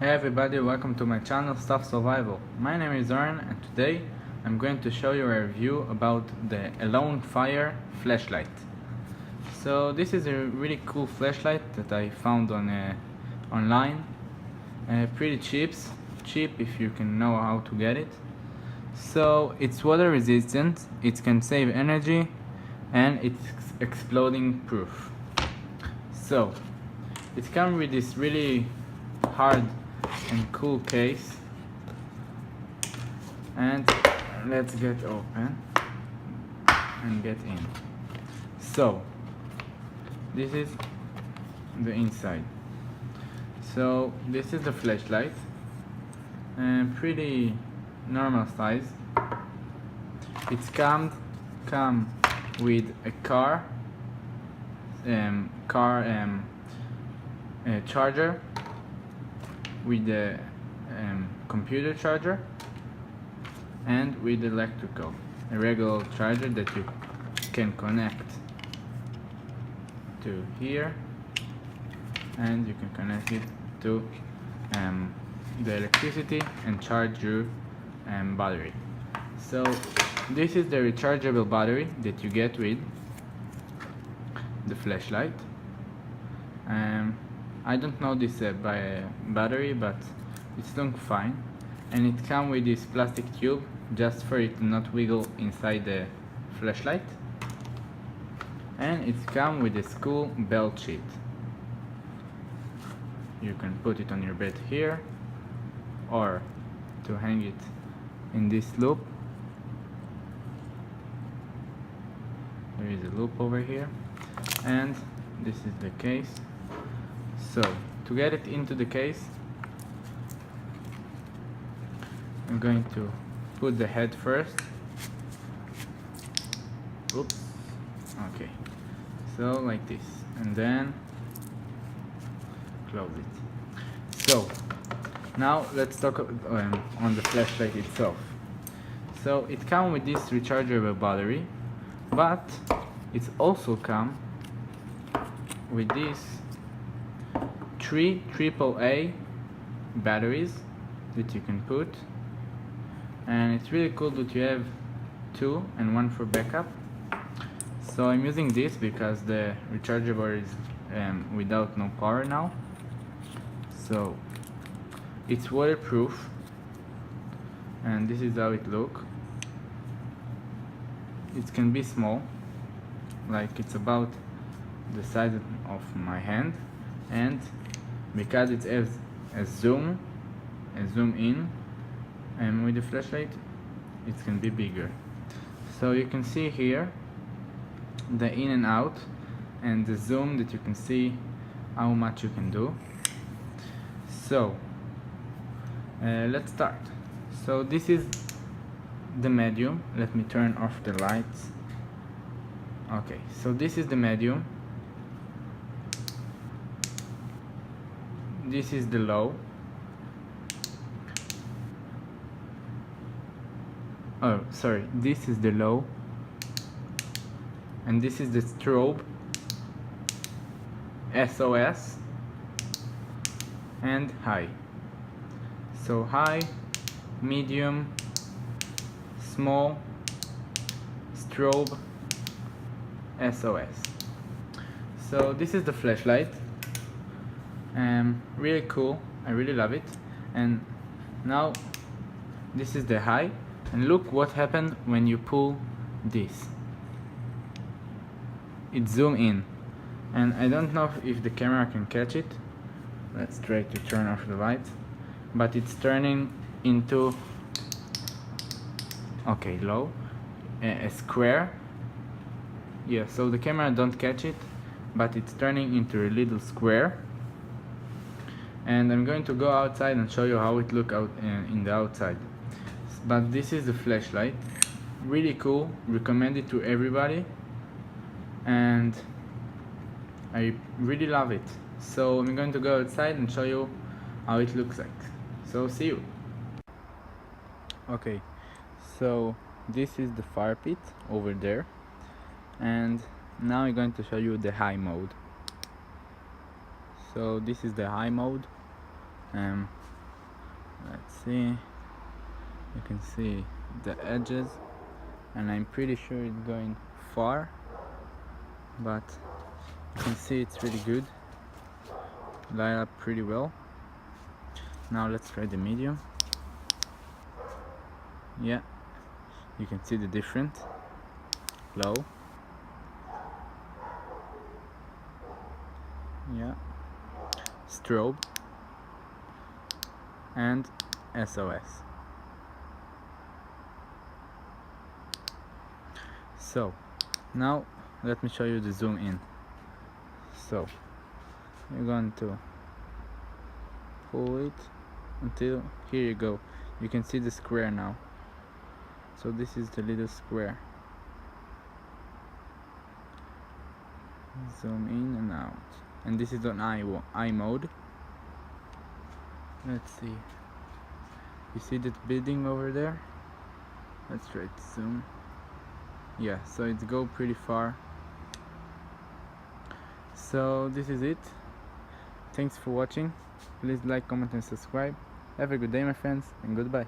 Hey everybody, welcome to my channel Stuff Survival. My name is Aaron and today I'm going to show you a review about the Alonefire flashlight. So this is a really cool flashlight that I found online. Pretty cheap if you can know how to get it. So it's water resistant, it can save energy, and it's exploding proof. So it comes with this really hard and cool case, and let's get open and get in. So this is the inside. So this is the flashlight, and pretty normal size. It's come with a charger, with the computer charger, and with a regular charger that you can connect to here, and you can connect it to the electricity and charge your battery. So this is the rechargeable battery that you get with the flashlight. I don't know this by a battery, but it's looking fine, and it comes with this plastic tube just for it to not wiggle inside the flashlight, and it comes with a cool belt sheet. You can put it on your bed here, or to hang it in this loop. There is a loop over here, and this is the case. So to get it into the case, I'm going to put the head first. Oops. Okay. So like this, and then close it. So now let's talk on the flashlight itself. So it comes with this rechargeable battery, but it's also come with these 3 AAA batteries that you can put, and it's really cool that you have 2 and 1 for backup. So I'm using this because the rechargeable is without no power now. So it's waterproof, and this is how it looks. It can be small, like it's about the size of my hand, and because it has a zoom in, and with the flashlight it can be bigger. So you can see here the in and out, and the zoom that you can see how much you can do. So let's start. So this is the medium. Let me turn off the lights. Okay, so this is the medium. This is the low. Oh, sorry, this is the low, and this is the strobe, SOS, and high. So high, medium, small, strobe, SOS. So this is the flashlight. Really cool, I really love it. And now this is the high, and look what happened when you pull this. It zoom in, and I don't know if the camera can catch it. Let's try to turn off the light, but it's turning into, okay, low, a square. Yeah, so the camera don't catch it, but it's turning into a little square. And I'm going to go outside and show you how it look out in the outside. But this is the flashlight, really cool, recommend it to everybody, and I really love it. So I'm going to go outside and show you how it looks like. So see you. Okay, so this is the fire pit over there, and now I'm going to show you the high mode. So this is the high mode. Let's see. You can see the edges, and I'm pretty sure it's going far, but you can see it's really good. Line up pretty well. Now let's try the medium. Yeah, you can see the difference. Low. Yeah. Strobe. And SOS. So now let me show you the zoom in. So you're going to pull it until here you go. You can see the square now. So this is the little square. Zoom in and out. And this is on eye mode. Let's see. You see that building over there? Let's try to zoom. Yeah, so it's go pretty far. So this is it. Thanks for watching. Please like, comment and subscribe. Have a good day, my friends, and goodbye.